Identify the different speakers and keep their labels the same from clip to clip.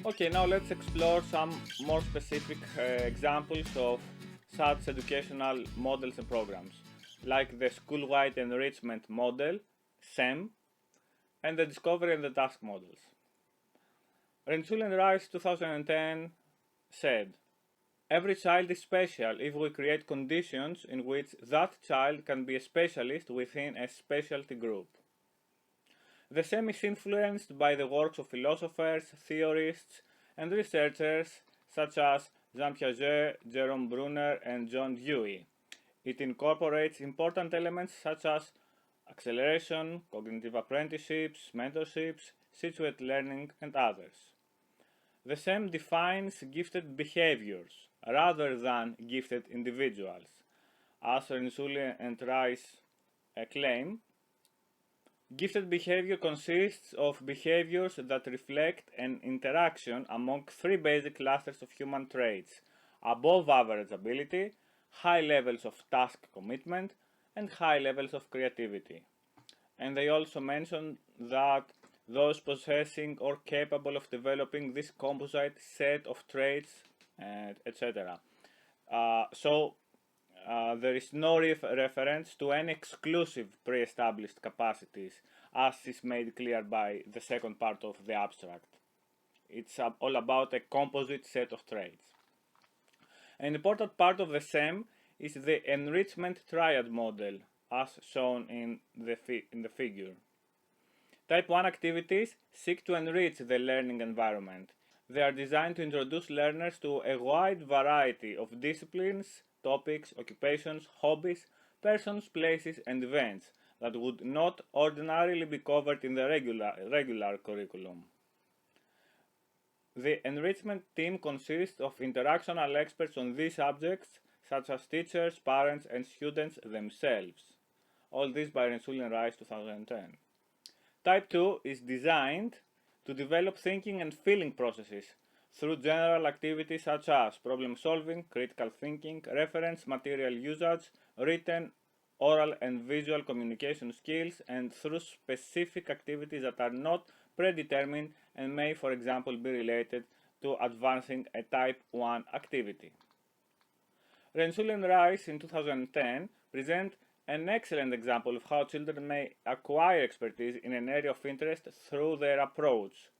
Speaker 1: Okay, now let's explore some more specific examples of such educational models and programs, like the school-wide enrichment model, SEM, and the discovery and the task models. Rensul and Rice 2010 said, every child is special if we create conditions in which that child can be a specialist within a specialty group. The SEM is influenced by the works of philosophers, theorists, and researchers such as Jean Piaget, Jerome Bruner, and John Dewey. It incorporates important elements such as acceleration, cognitive apprenticeships, mentorships, situate learning, and others. The SEM defines gifted behaviors rather than gifted individuals. As Renzulli and Rice claim, gifted behavior consists of behaviors that reflect an interaction among three basic clusters of human traits: above average ability, high levels of task commitment, and high levels of creativity. And they also mention that those possessing or capable of developing this composite set of traits, etc. There is no reference to any exclusive pre-established capacities, as is made clear by the second part of the abstract. It's all about a composite set of traits. An important part of the SEM is the enrichment triad model, as shown in the figure. Type 1 activities seek to enrich the learning environment. They are designed to introduce learners to a wide variety of disciplines, topics, occupations, hobbies, persons, places, and events that would not ordinarily be covered in the regular curriculum. The enrichment team consists of interactional experts on these subjects, such as teachers, parents, and students themselves. All this by Rensselaer and Rice 2010. Type 2 is designed to develop thinking and feeling processes through general activities such as problem solving, critical thinking, reference material usage, written, oral, and visual communication skills, and through specific activities that are not predetermined and may, for example, be related to advancing a type 1 activity. Rensul and Rice in 2010 present an excellent example of how children may acquire expertise in an area of interest through their approach.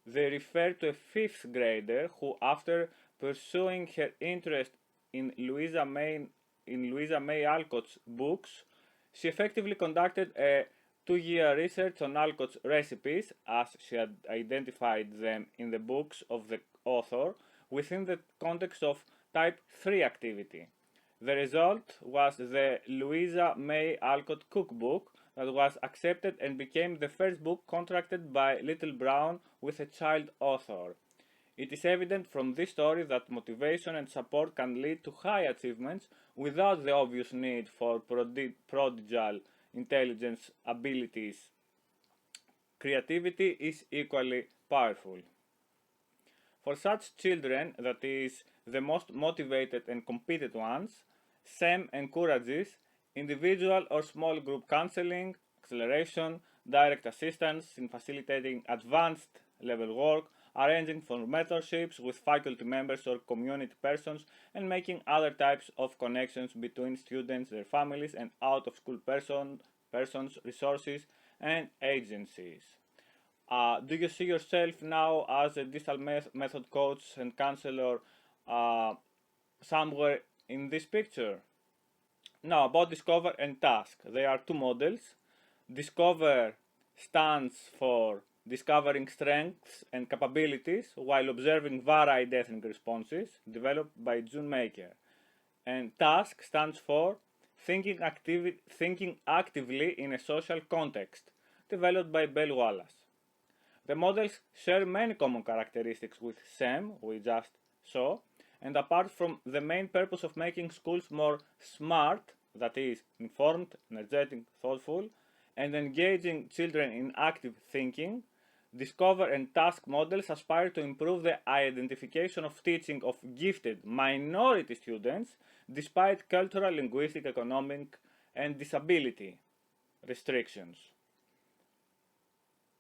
Speaker 1: They refer to a fifth grader who, after pursuing her interest in Louisa May Alcott's books, she effectively conducted a 2-year research on Alcott's recipes, as she had identified them in the books of the author, within the context of Type 3 activity. The result was the Louisa May Alcott cookbook that was accepted and became the first book contracted by Little Brown with a child author. It is evident from this story that motivation and support can lead to high achievements without the obvious need for prodigal intelligence abilities. Creativity is equally powerful. For such children, that is, the most motivated and competent ones, SEM encourages individual or small group counseling, acceleration, direct assistance in facilitating advanced level work, arranging for mentorships with faculty members or community persons, and making other types of connections between students, their families, and out of school persons, resources, and agencies. Do you see yourself now as a digital method coach and counselor somewhere in this picture? Now, about Discover and Task. There are two models. Discover stands for discovering strengths and capabilities while observing varied ethnic responses, developed by June Maker. And Task stands for thinking actively in a social context, developed by Bell Wallace. The models share many common characteristics with SEM, we just saw, and apart from the main purpose of making schools more smart, that is, informed, energetic, thoughtful, and engaging children in active thinking, Discover and Task models aspire to improve the identification of teaching of gifted minority students despite cultural, linguistic, economic, and disability restrictions.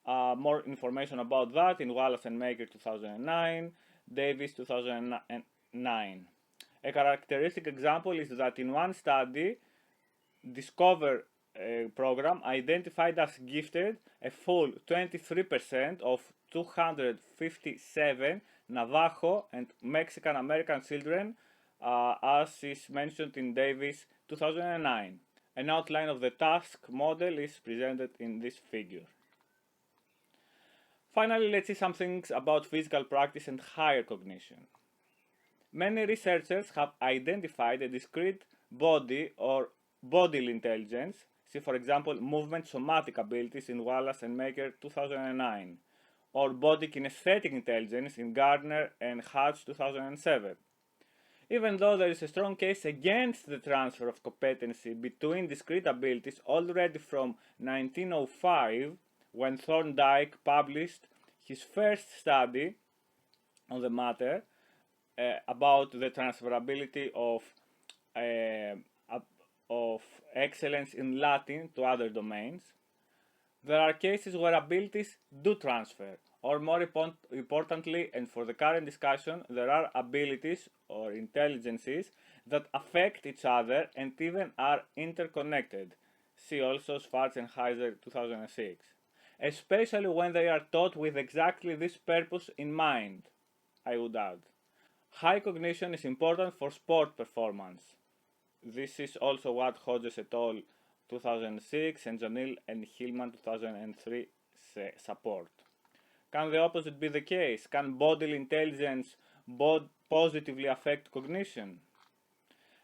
Speaker 1: More information about that in Wallace and Maker 2009, Davis 2009. A characteristic example is that in one study, Discover program identified as gifted a full 23% of 257 Navajo and Mexican American children, as is mentioned in Davis 2009. An outline of the task model is presented in this figure. Finally, let's see some things about physical practice and higher cognition. Many researchers have identified a discrete body or bodily intelligence, see for example movement somatic abilities in Wallace and Maker 2009, or body kinesthetic intelligence in Gardner and Hatch 2007. Even though there is a strong case against the transfer of competency between discrete abilities already from 1905, when Thorndike published his first study on the matter about the transferability of excellence in Latin to other domains, there are cases where abilities do transfer, or more importantly, and for the current discussion, there are abilities or intelligences that affect each other and even are interconnected. See also Schwarzenheiser 2006. Especially when they are taught with exactly this purpose in mind, I would add. High cognition is important for sport performance. This is also what Hodges et al. 2006 and Janil and Hillman 2003 support. Can the opposite be the case? Can bodily intelligence positively affect cognition?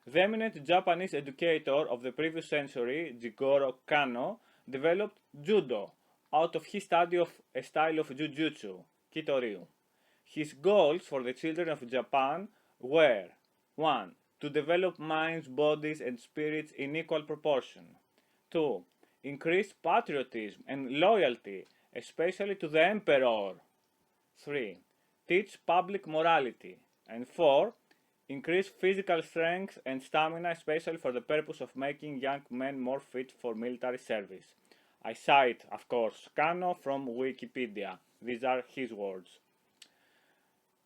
Speaker 1: The eminent Japanese educator of the previous century, Jigoro Kano, developed judo out of his study of a style of jujutsu, Kitoryu. His goals for the children of Japan were 1. To develop minds, bodies, and spirits in equal proportion. 2. Increase patriotism and loyalty, especially to the emperor. 3. Teach public morality. And 4. Increase physical strength and stamina, especially for the purpose of making young men more fit for military service. I cite, of course, Kano from Wikipedia. These are his words.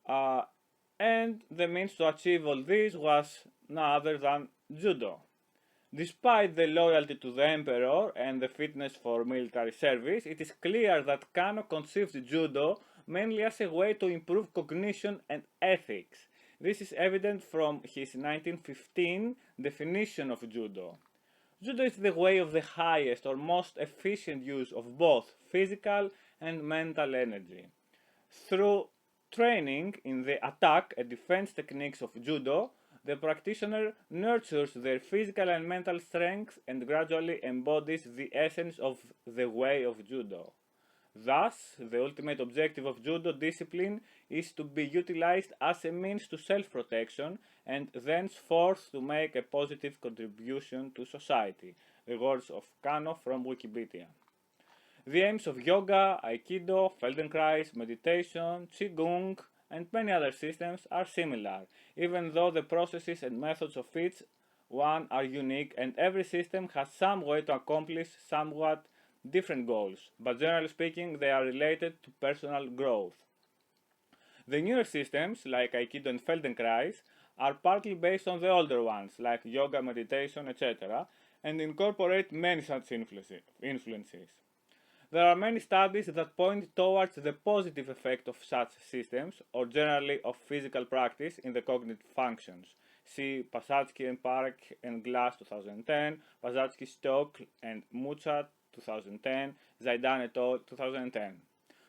Speaker 1: And the means to achieve all this was none other than judo. Despite the loyalty to the emperor and the fitness for military service, it is clear that Kano conceived judo mainly as a way to improve cognition and ethics. This is evident from his 1915 definition of judo. Judo is the way of the highest or most efficient use of both physical and mental energy. Through training in the attack and defense techniques of judo, the practitioner nurtures their physical and mental strength and gradually embodies the essence of the way of judo. Thus, the ultimate objective of judo discipline is to be utilized as a means to self-protection and thenceforth to make a positive contribution to society. The words of Kano from Wikipedia. The aims of yoga, aikido, Feldenkrais, meditation, qigong, and many other systems are similar, even though the processes and methods of each one are unique and every system has some way to accomplish somewhat different goals, but generally speaking they are related to personal growth. The newer systems, like Aikido and Feldenkrais, are partly based on the older ones, like yoga, meditation, etc., and incorporate many such influences. There are many studies that point towards the positive effect of such systems, or generally of physical practice, in the cognitive functions. See Pasatsky and Park and Glass 2010, Pasatsky, Stock and Mucha 2010, Zaidan et al. 2010.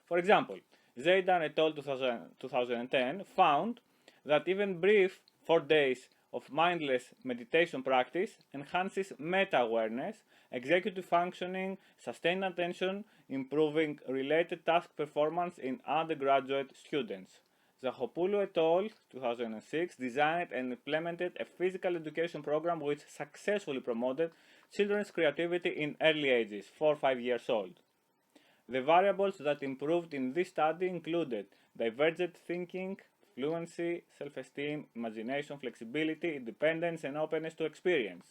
Speaker 1: For example, Zaidan et al. 2010 found that even brief 4 days of mindless meditation practice enhances meta-awareness, executive functioning, sustained attention, improving related task performance in undergraduate students. Zachopoulou et al. 2006 designed and implemented a physical education program which successfully promoted children's creativity in early ages, 4 or 5 years old. The variables that improved in this study included divergent thinking, fluency, self-esteem, imagination, flexibility, independence, and openness to experience.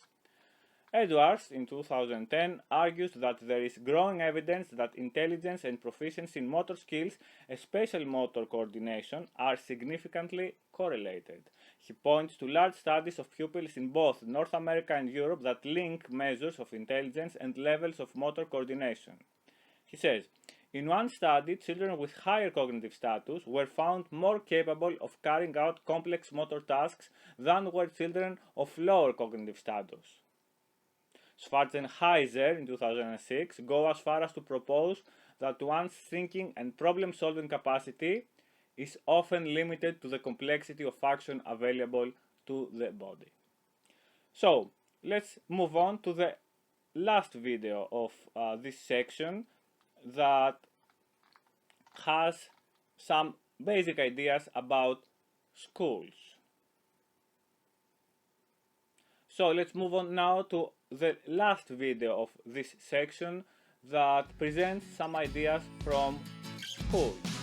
Speaker 1: Edwards, in 2010, argues that there is growing evidence that intelligence and proficiency in motor skills, especially motor coordination, are significantly correlated. He points to large studies of pupils in both North America and Europe that link measures of intelligence and levels of motor coordination. He says, in one study, children with higher cognitive status were found more capable of carrying out complex motor tasks than were children of lower cognitive status. Schwarzenheiser in 2006 go as far as to propose that one's thinking and problem-solving capacity is often limited to the complexity of action available to the body. So, let's move on to the last video of this section that has some basic ideas about schools. So let's move on now to the last video of this section that presents some ideas from schools.